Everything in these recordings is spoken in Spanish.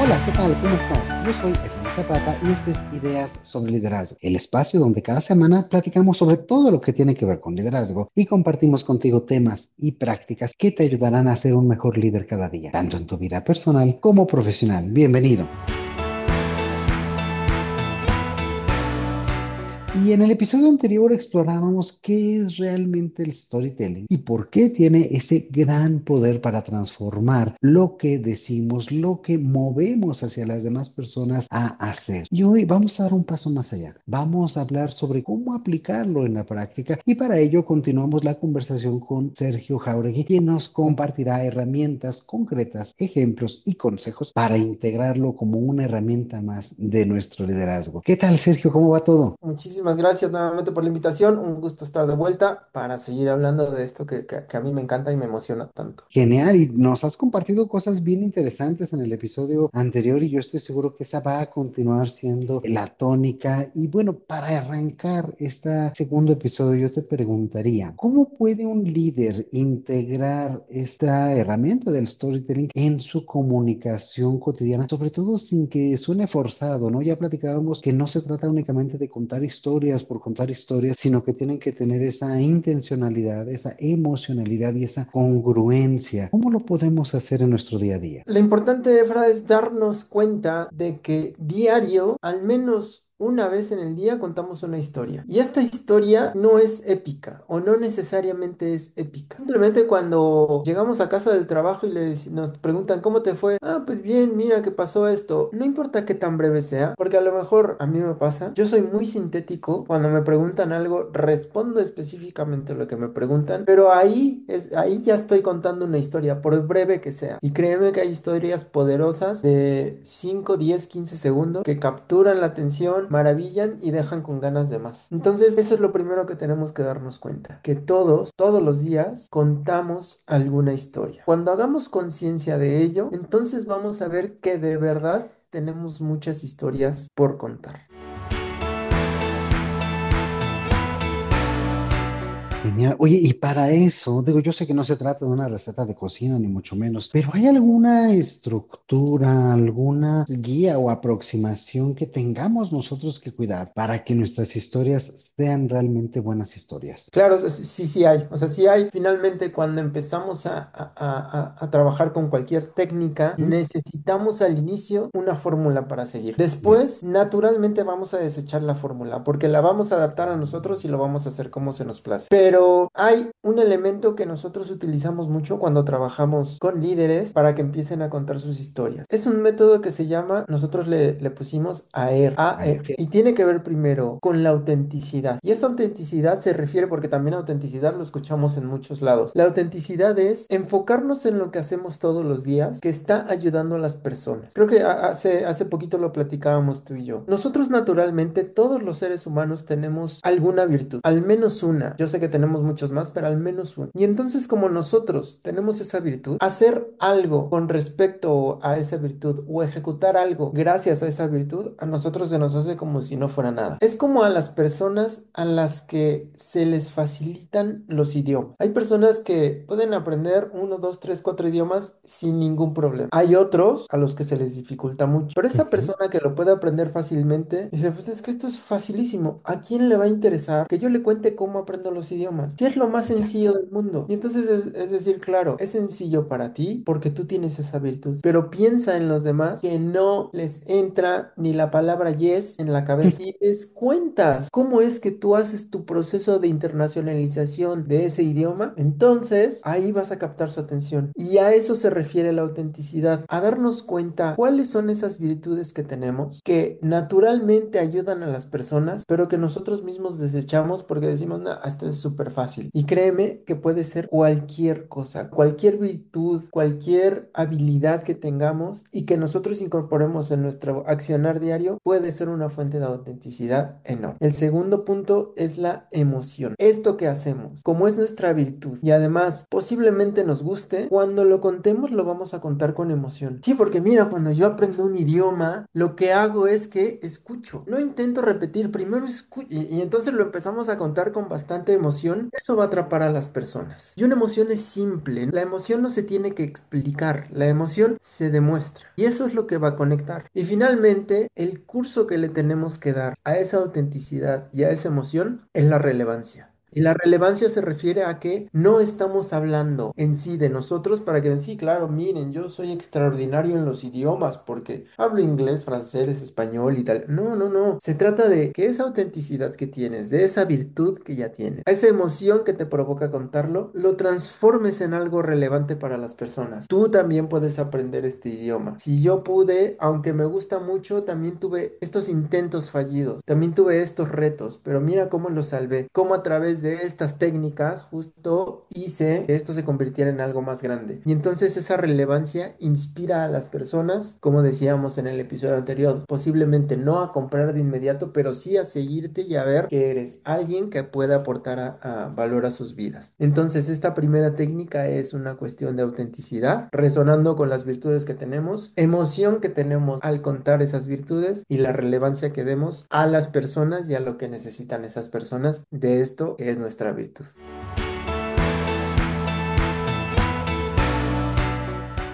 Hola, ¿qué tal? ¿Cómo estás? Yo soy Efraín Zapata y esto es Ideas sobre Liderazgo, el espacio donde cada semana platicamos sobre todo lo que tiene que ver con liderazgo y compartimos contigo temas y prácticas que te ayudarán a ser un mejor líder cada día, tanto en tu vida personal como profesional. Bienvenido. Y en el episodio anterior explorábamos qué es realmente el storytelling y por qué tiene ese gran poder para transformar lo que decimos, lo que movemos hacia las demás personas a hacer. Y hoy vamos a dar un paso más allá. Vamos a hablar sobre cómo aplicarlo en la práctica y para ello continuamos la conversación con Sergio Jauregui, quien nos compartirá herramientas concretas, ejemplos y consejos para integrarlo como una herramienta más de nuestro liderazgo. ¿Qué tal, Sergio? ¿Cómo va todo? Muchísimas gracias nuevamente por la invitación. Un gusto estar de vuelta para seguir hablando de esto que a mí me encanta y me emociona tanto. Genial, y nos has compartido cosas bien interesantes en el episodio anterior y yo estoy seguro que esa va a continuar siendo la tónica. Y bueno, para arrancar este segundo episodio, yo te preguntaría, ¿cómo puede un líder integrar esta herramienta del storytelling en su comunicación cotidiana, sobre todo sin que suene forzado, ¿no? Ya platicábamos que no se trata únicamente de contar historias por contar historias, sino que tienen que tener esa intencionalidad, esa emocionalidad y esa congruencia. ¿Cómo lo podemos hacer en nuestro día a día? Lo importante, Efra, es darnos cuenta de que diario, al menos una vez en el día, contamos una historia. Y esta historia no es épica o no necesariamente es épica. Simplemente cuando llegamos a casa del trabajo y nos preguntan cómo te fue, ah, pues bien, mira que pasó esto. No importa qué tan breve sea, porque a lo mejor a mí me pasa, yo soy muy sintético. Cuando me preguntan algo, respondo específicamente lo que me preguntan, pero ahí ya estoy contando una historia, por breve que sea. Y créeme que hay historias poderosas de 5, 10, 15 segundos que capturan la atención, maravillan y dejan con ganas de más. Entonces, eso es lo primero que tenemos que darnos cuenta, que todos los días contamos alguna historia. Cuando hagamos conciencia de ello, entonces vamos a ver que de verdad tenemos muchas historias por contar. Genial. Oye, y para eso, digo, yo sé que no se trata de una receta de cocina, ni mucho menos, pero ¿hay alguna estructura, alguna guía o aproximación que tengamos nosotros que cuidar para que nuestras historias sean realmente buenas historias? Claro, o sea, sí, sí sí hay. O sea, sí hay. Finalmente, cuando empezamos a trabajar con cualquier técnica, ¿Mm? necesitamos al inicio una fórmula para seguir. Ya. Después, naturalmente, vamos a desechar la fórmula porque la vamos a adaptar a nosotros y lo vamos a hacer como se nos place. Pero hay un elemento que nosotros utilizamos mucho cuando trabajamos con líderes para que empiecen a contar sus historias. Es un método que se llama, nosotros le pusimos AER, A ver. AER, y tiene que ver primero con la autenticidad. Y esta autenticidad se refiere, porque también autenticidad lo escuchamos en muchos lados. La autenticidad es enfocarnos en lo que hacemos todos los días que está ayudando a las personas. Creo que hace poquito lo platicábamos tú y yo. Nosotros naturalmente, todos los seres humanos tenemos alguna virtud, al menos una. Yo sé que tenemos muchos más, pero al menos una. Y entonces como nosotros tenemos esa virtud, hacer algo con respecto a esa virtud o ejecutar algo gracias a esa virtud, a nosotros se nos hace como si no fuera nada. Es como a las personas a las que se les facilitan los idiomas. Hay personas que pueden aprender uno, dos, tres, cuatro idiomas sin ningún problema. Hay otros a los que se les dificulta mucho. Pero esa Ujú. persona que lo puede aprender fácilmente dice, pues es que esto es facilísimo. ¿A quién le va a interesar que yo le cuente cómo aprendo los idiomas? Si es lo más Ya. sencillo del mundo. Y entonces es decir, claro, es sencillo para ti porque tú tienes esa virtud. Pero piensa en los demás que no les entra ni la palabra yes en la cabeza y les cuentas cómo es que tú haces tu proceso de internacionalización de ese idioma. Entonces ahí vas a captar su atención. Y a eso se refiere la autenticidad, a darnos cuenta cuáles son esas virtudes que tenemos que naturalmente ayudan a las personas, pero que nosotros mismos desechamos porque decimos, no, esto es súper fácil. Y créeme que puede ser cualquier cosa, cualquier virtud, cualquier habilidad que tengamos y que nosotros incorporemos en nuestro accionar diario, puede ser una fuente de autenticidad enorme. El segundo punto es la emoción. Esto que hacemos, como es nuestra virtud y además posiblemente nos guste, cuando lo contemos lo vamos a contar con emoción. Sí, porque mira, cuando yo aprendo un idioma, lo que hago es que escucho. No intento repetir, primero escucho y entonces lo empezamos a contar con bastante emoción Eso va a atrapar a las personas. Y una emoción es simple. La emoción no se tiene que explicar. La emoción se demuestra. Y eso es lo que va a conectar. Y finalmente, el curso que le tenemos que dar a esa autenticidad y a esa emoción es la relevancia. Y la relevancia se refiere a que no estamos hablando en sí de nosotros para que sí, claro, miren, yo soy extraordinario en los idiomas porque hablo inglés, francés, español y tal. No, no, no. Se trata de que esa autenticidad que tienes, de esa virtud que ya tienes, a esa emoción que te provoca contarlo, lo transformes en algo relevante para las personas. Tú también puedes aprender este idioma. Si yo pude, aunque me gusta mucho, también tuve estos intentos fallidos, también tuve estos retos, pero mira cómo los salvé, cómo a través de estas técnicas justo hice que esto se convirtiera en algo más grande. Y entonces esa relevancia inspira a las personas, como decíamos en el episodio anterior, posiblemente no a comprar de inmediato, pero sí a seguirte y a ver que eres alguien que puede aportar a valor a sus vidas. Entonces esta primera técnica es una cuestión de autenticidad, resonando con las virtudes que tenemos, emoción que tenemos al contar esas virtudes y la relevancia que demos a las personas y a lo que necesitan esas personas de esto que es nuestra virtud.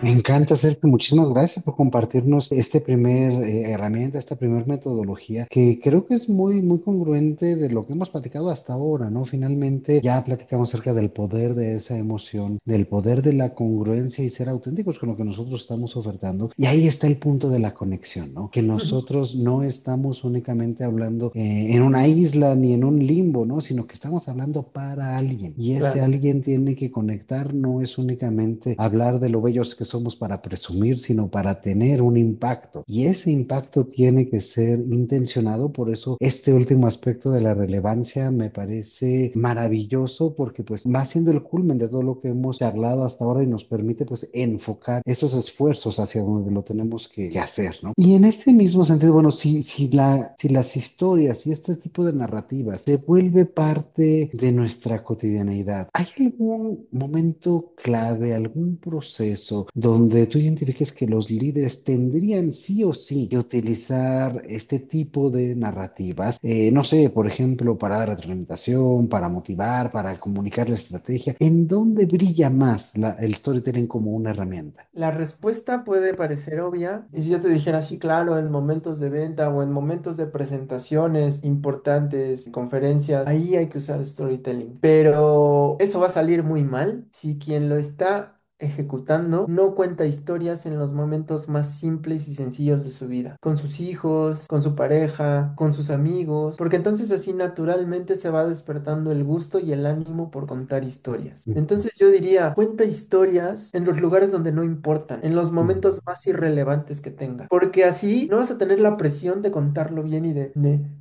Me encanta, Sergio. Muchísimas gracias por compartirnos este primer herramienta, esta primer metodología, que creo que es muy, muy congruente de lo que hemos platicado hasta ahora, ¿no? Finalmente ya platicamos acerca del poder de esa emoción, del poder de la congruencia y ser auténticos con lo que nosotros estamos ofertando. Y ahí está el punto de la conexión, ¿no? Que Ujú. nosotros no estamos únicamente hablando en una isla ni en un limbo, ¿no? Sino que estamos hablando para alguien. Y ese Claro. alguien tiene que conectar, no es únicamente hablar de lo bellos que somos para presumir, sino para tener un impacto. Y ese impacto tiene que ser intencionado. Por eso este último aspecto de la relevancia me parece maravilloso porque pues va siendo el culmen de todo lo que hemos charlado hasta ahora y nos permite pues enfocar esos esfuerzos hacia donde lo tenemos que hacer, ¿no? Y en ese mismo sentido, bueno, si las historias y este tipo de narrativas se vuelve parte de nuestra cotidianeidad, ¿hay algún momento clave, algún proceso donde tú identifiques que los líderes tendrían sí o sí que utilizar este tipo de narrativas? No sé, por ejemplo, para dar retroalimentación, para motivar, para comunicar la estrategia. ¿En dónde brilla más el storytelling como una herramienta? La respuesta puede parecer obvia, y si yo te dijera sí, claro, en momentos de venta o en momentos de presentaciones importantes, conferencias, ahí hay que usar storytelling. Pero eso va a salir muy mal si quien lo está ejecutando no cuenta historias en los momentos más simples y sencillos de su vida, con sus hijos, con su pareja, con sus amigos, porque entonces así naturalmente se va despertando el gusto y el ánimo por contar historias. Entonces yo diría, cuenta historias en los lugares donde no importan, en los momentos Ujú. más irrelevantes que tenga, porque así no vas a tener la presión de contarlo bien y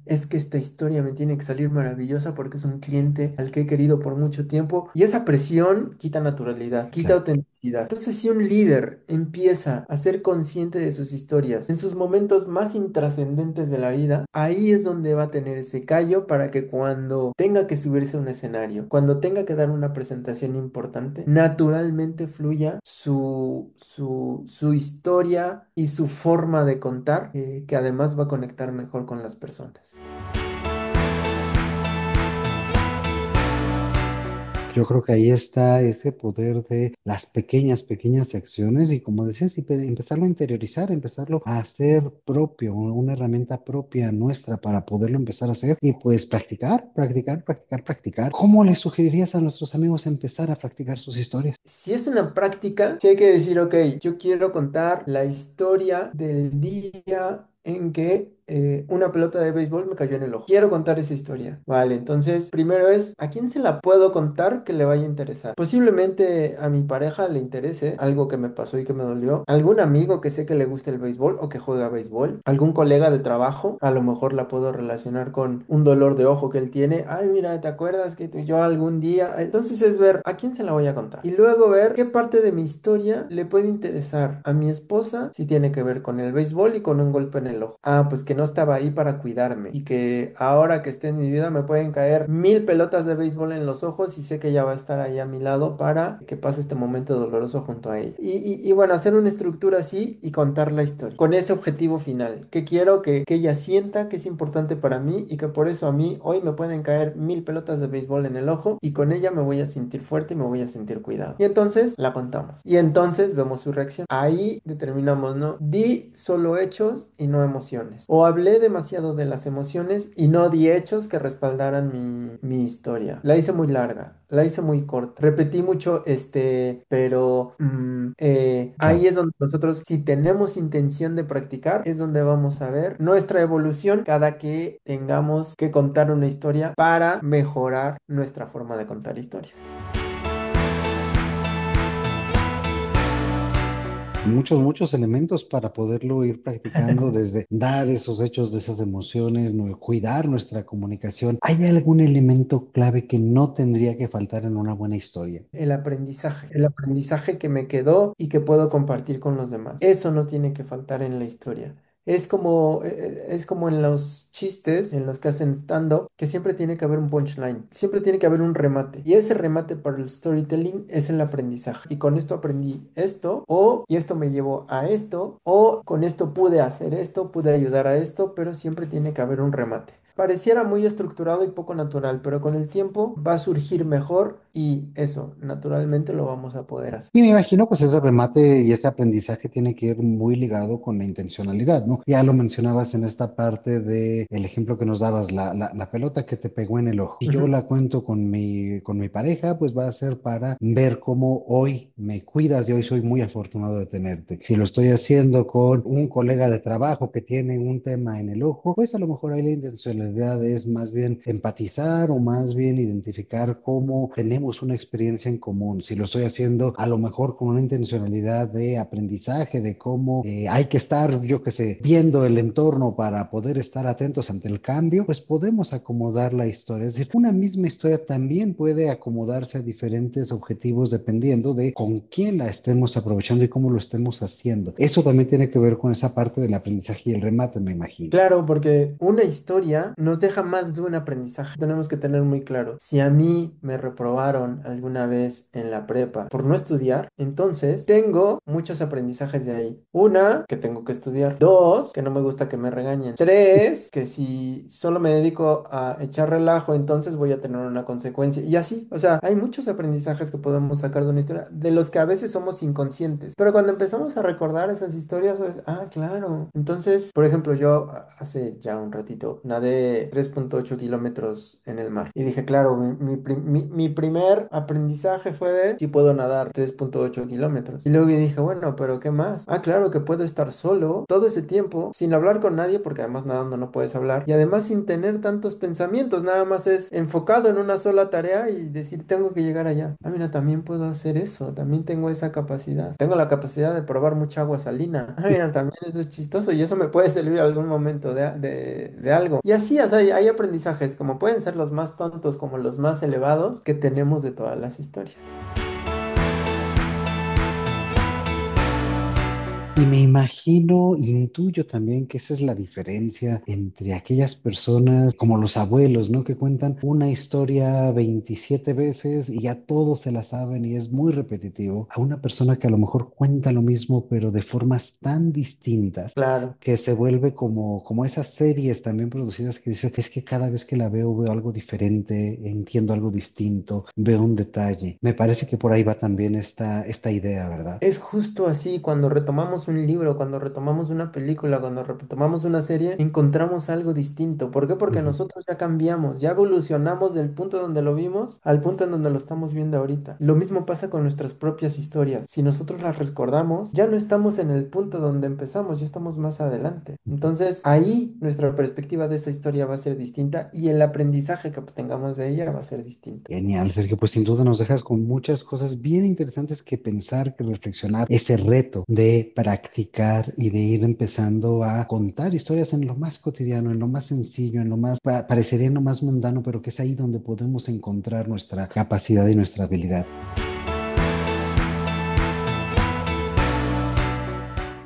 es que esta historia me tiene que salir maravillosa porque es un cliente al que he querido por mucho tiempo y esa presión quita naturalidad, quita Claro. autenticidad. Entonces si un líder empieza a ser consciente de sus historias en sus momentos más intrascendentes de la vida, ahí es donde va a tener ese callo para que cuando tenga que subirse a un escenario, cuando tenga que dar una presentación importante, naturalmente fluya su historia y su forma de contar, que además va a conectar mejor con las personas. Yo creo que ahí está ese poder de las pequeñas, pequeñas acciones y como decías, empezarlo a interiorizar, empezarlo a hacer propio, una herramienta propia nuestra para poderlo empezar a hacer y pues practicar, practicar, practicar, practicar. ¿Cómo le sugerirías a nuestros amigos empezar a practicar sus historias? Si es una práctica, sí hay que decir, ok, yo quiero contar la historia del día en que una pelota de béisbol me cayó en el ojo. Quiero contar esa historia. Vale, entonces, primero es, ¿a quién se la puedo contar que le vaya a interesar? Posiblemente a mi pareja le interese algo que me pasó y que me dolió. Algún amigo que sé que le gusta el béisbol o que juega béisbol. Algún colega de trabajo, a lo mejor la puedo relacionar con un dolor de ojo que él tiene. Ay, mira, ¿te acuerdas que tú y yo algún día? Entonces es ver a quién se la voy a contar. Y luego ver qué parte de mi historia le puede interesar a mi esposa si tiene que ver con el béisbol y con un golpe en el ojo. Ah, pues que que no estaba ahí para cuidarme y que ahora que esté en mi vida me pueden caer 1000 pelotas de béisbol en los ojos y sé que ella va a estar ahí a mi lado para que pase este momento doloroso junto a ella. Y bueno, hacer una estructura así y contar la historia con ese objetivo final, que quiero que ella sienta que es importante para mí y que por eso a mí hoy me pueden caer 1000 pelotas de béisbol en el ojo y con ella me voy a sentir fuerte y me voy a sentir cuidado. Y entonces la contamos. Y entonces vemos su reacción. Ahí determinamos, ¿no? Di solo hechos y no emociones. O hablé demasiado de las emociones y no di hechos que respaldaran mi historia. La hice muy larga, la hice muy corta. Repetí mucho, pero ahí Claro. es donde nosotros, si tenemos intención de practicar, es donde vamos a ver nuestra evolución cada que tengamos que contar una historia para mejorar nuestra forma de contar historias. Muchos elementos para poderlo ir practicando desde dar esos hechos de esas emociones, cuidar nuestra comunicación. ¿Hay algún elemento clave que no tendría que faltar en una buena historia? El aprendizaje que me quedó y que puedo compartir con los demás. Eso no tiene que faltar en la historia. Es como en los chistes, en los que hacen stand-up, que siempre tiene que haber un punchline, siempre tiene que haber un remate. Y ese remate para el storytelling es el aprendizaje. Y con esto aprendí esto, y esto me llevó a esto, o con esto pude hacer esto, pude ayudar a esto, pero siempre tiene que haber un remate. Pareciera muy estructurado y poco natural, pero con el tiempo va a surgir mejor y eso, naturalmente lo vamos a poder hacer. Y me imagino, pues ese remate y ese aprendizaje tiene que ir muy ligado con la intencionalidad, ¿no? Ya lo mencionabas en esta parte de el ejemplo que nos dabas, la pelota que te pegó en el ojo. Si yo Ujú. la cuento con mi pareja, pues va a ser para ver cómo hoy me cuidas y hoy soy muy afortunado de tenerte. Si lo estoy haciendo con un colega de trabajo que tiene un tema en el ojo, pues a lo mejor ahí la intencionalidad es más bien empatizar o más bien identificar cómo tenemos una experiencia en común. Si lo estoy haciendo a lo mejor con una intencionalidad de aprendizaje, de cómo hay que estar, yo qué sé, viendo el entorno para poder estar atentos ante el cambio, pues podemos acomodar la historia. Es decir, una misma historia también puede acomodarse a diferentes objetivos dependiendo de con quién la estemos aprovechando y cómo lo estemos haciendo. Eso también tiene que ver con esa parte del aprendizaje y el remate, me imagino. Claro, porque una historia nos deja más de un aprendizaje. Tenemos que tener muy claro, si a mí me reprobaron alguna vez en la prepa por no estudiar, entonces tengo muchos aprendizajes de ahí. Una, que tengo que estudiar. Dos, que no me gusta que me regañen. Tres, que si solo me dedico a echar relajo, entonces voy a tener una consecuencia. Y así, o sea, hay muchos aprendizajes que podemos sacar de una historia, de los que a veces somos inconscientes. Pero cuando empezamos a recordar esas historias, pues, ah, claro. Entonces, por ejemplo, yo hace ya un ratito nadé 3.8 kilómetros en el mar. Y dije, claro, mi primer aprendizaje fue de si puedo nadar 3.8 kilómetros. Y luego dije, bueno, pero ¿qué más? Ah, claro que puedo estar solo todo ese tiempo sin hablar con nadie, porque además nadando no puedes hablar. Y además sin tener tantos pensamientos, nada más es enfocado en una sola tarea y decir, tengo que llegar allá. Ah, mira, también puedo hacer eso, también tengo esa capacidad. Tengo la capacidad de probar mucha agua salina. Ah, mira, también eso es chistoso y eso me puede servir en algún momento de algo. Y así, o sea, hay aprendizajes, como pueden ser los más tontos como los más elevados que tenemos de todas las historias. Y me imagino, intuyo también que esa es la diferencia entre aquellas personas como los abuelos, ¿no? Que cuentan una historia 27 veces y ya todos se la saben y es muy repetitivo, a una persona que a lo mejor cuenta lo mismo pero de formas tan distintas Claro. que se vuelve como esas series también producidas que dicen, es que cada vez que la veo algo diferente, entiendo algo distinto, veo un detalle. Me parece que por ahí va también esta idea, ¿verdad? Es justo así, cuando retomamos un libro, cuando retomamos una película, cuando retomamos una serie, encontramos algo distinto. ¿Por qué? Porque Ujú. nosotros ya cambiamos, ya evolucionamos del punto donde lo vimos al punto en donde lo estamos viendo ahorita. Lo mismo pasa con nuestras propias historias. Si nosotros las recordamos, ya no estamos en el punto donde empezamos, ya estamos más adelante. Entonces, ahí nuestra perspectiva de esa historia va a ser distinta y el aprendizaje que obtengamos de ella va a ser distinto. Genial, Sergio. Pues sin duda nos dejas con muchas cosas bien interesantes que pensar, que reflexionar. Ese reto de practicar y de ir empezando a contar historias en lo más cotidiano, en lo más sencillo, en lo más, parecería en lo más mundano, pero que es ahí donde podemos encontrar nuestra capacidad y nuestra habilidad.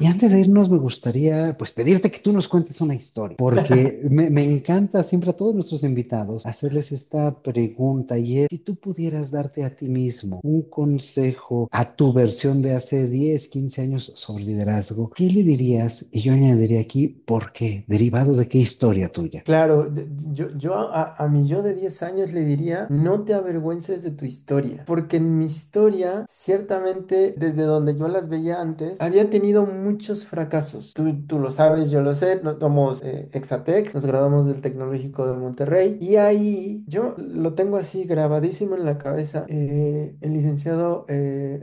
Y antes de irnos, me gustaría pues pedirte que tú nos cuentes una historia, porque me encanta siempre a todos nuestros invitados hacerles esta pregunta y es, si tú pudieras darte a ti mismo un consejo a tu versión de hace 10 15 años sobre liderazgo, ¿qué le dirías? Y yo añadiría aquí, ¿por qué? ¿Derivado de qué historia tuya? Claro, yo a mi yo de 10 años le diría, no te avergüences de tu historia, porque en mi historia, ciertamente, desde donde yo las veía antes, había tenido muchos fracasos. Tú lo sabes, yo lo sé, no, somos Exatec, nos graduamos del Tecnológico de Monterrey, y ahí yo lo tengo así grabadísimo en la cabeza. El licenciado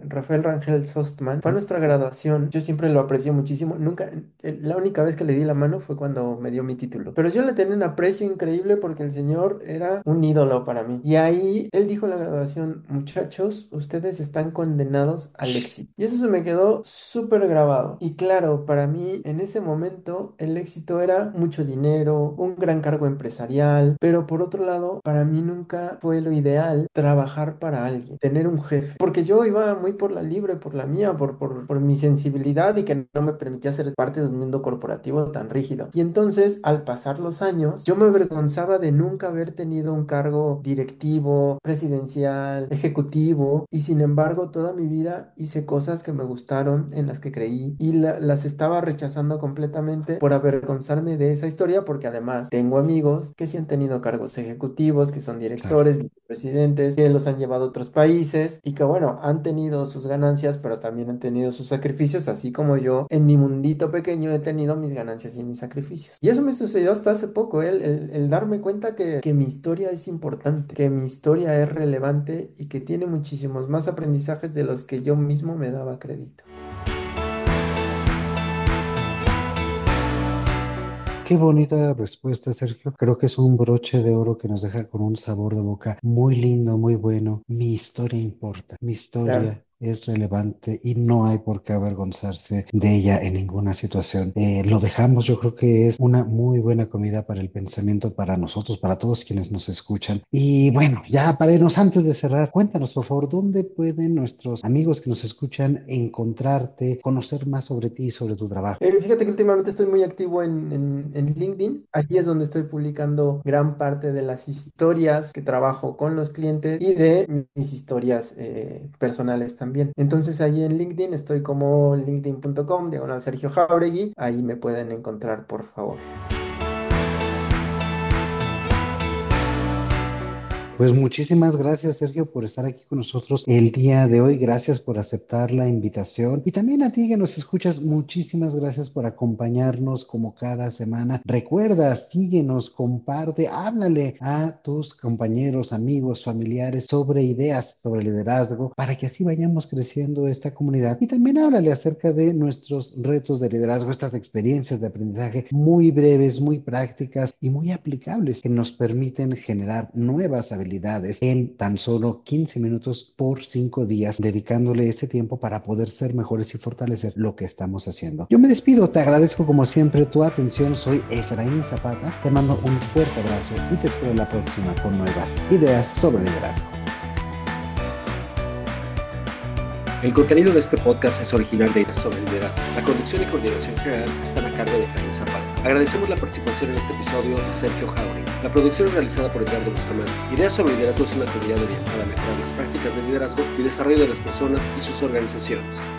Rafael Rangel Sostman fue a nuestra graduación, yo siempre lo aprecio muchísimo, nunca, la única vez que le di la mano fue cuando me dio mi título. Pero yo le tenía un aprecio increíble porque el señor era un ídolo para mí. Y ahí él dijo en la graduación, muchachos, ustedes están condenados al éxito. Y eso se me quedó súper grabado. Y claro, para mí en ese momento el éxito era mucho dinero, un gran cargo empresarial, pero por otro lado, para mí nunca fue lo ideal trabajar para alguien, tener un jefe. Porque yo iba muy por la libre, por la mía, por mi sensibilidad y que no me permitía ser parte de un mundo corporativo tan rígido. Y entonces, al pasar los años, yo me avergonzaba de nunca haber tenido un cargo directivo, presidencial, ejecutivo, y sin embargo, toda mi vida hice cosas que me gustaron, en las que creí, y las estaba rechazando completamente por avergonzarme de esa historia, porque además tengo amigos que sí han tenido cargos ejecutivos, que son Claro. directores, vicepresidentes, que los han llevado a otros países y que bueno, han tenido sus ganancias, pero también han tenido sus sacrificios, así como yo en mi mundito pequeño he tenido mis ganancias y mis sacrificios. Y eso me sucedió hasta hace poco, el darme cuenta que mi historia es importante, que mi historia es relevante y que tiene muchísimos más aprendizajes de los que yo mismo me daba crédito. Qué bonita respuesta, Sergio. Creo que es un broche de oro que nos deja con un sabor de boca muy lindo, muy bueno. Mi historia importa. Mi Claro. historia es relevante y no hay por qué avergonzarse de ella en ninguna situación. Lo dejamos, yo creo que es una muy buena comida para el pensamiento, para nosotros, para todos quienes nos escuchan. Y bueno, ya para irnos antes de cerrar, cuéntanos por favor, ¿dónde pueden nuestros amigos que nos escuchan encontrarte, conocer más sobre ti y sobre tu trabajo? Fíjate que últimamente estoy muy activo en LinkedIn. Aquí es donde estoy publicando gran parte de las historias que trabajo con los clientes y de mis historias personales también. Entonces ahí en LinkedIn estoy como linkedin.com, diagonal Sergio Jauregui. Ahí me pueden encontrar, por favor. Pues muchísimas gracias, Sergio, por estar aquí con nosotros el día de hoy. Gracias por aceptar la invitación. Y también a ti que nos escuchas, muchísimas gracias por acompañarnos como cada semana. Recuerda, síguenos, comparte, háblale a tus compañeros, amigos, familiares sobre ideas, sobre liderazgo, para que así vayamos creciendo esta comunidad. Y también háblale acerca de nuestros retos de liderazgo, estas experiencias de aprendizaje muy breves, muy prácticas y muy aplicables que nos permiten generar nuevas habilidades en tan solo 15 minutos por 5 días, dedicándole ese tiempo para poder ser mejores y fortalecer lo que estamos haciendo. Yo me despido, te agradezco como siempre tu atención, soy Efraín Zapata, te mando un fuerte abrazo y te espero la próxima con nuevas ideas sobre liderazgo. El contenido de este podcast es original de Ideas sobre Liderazgo. La conducción y coordinación general están a cargo de Efraín Zapata. Agradecemos la participación en este episodio de Sergio Jauregui. La producción es realizada por Edgardo Bustamante. Ideas sobre Liderazgo es una comunidad orientada a mejorar las prácticas de liderazgo y desarrollo de las personas y sus organizaciones.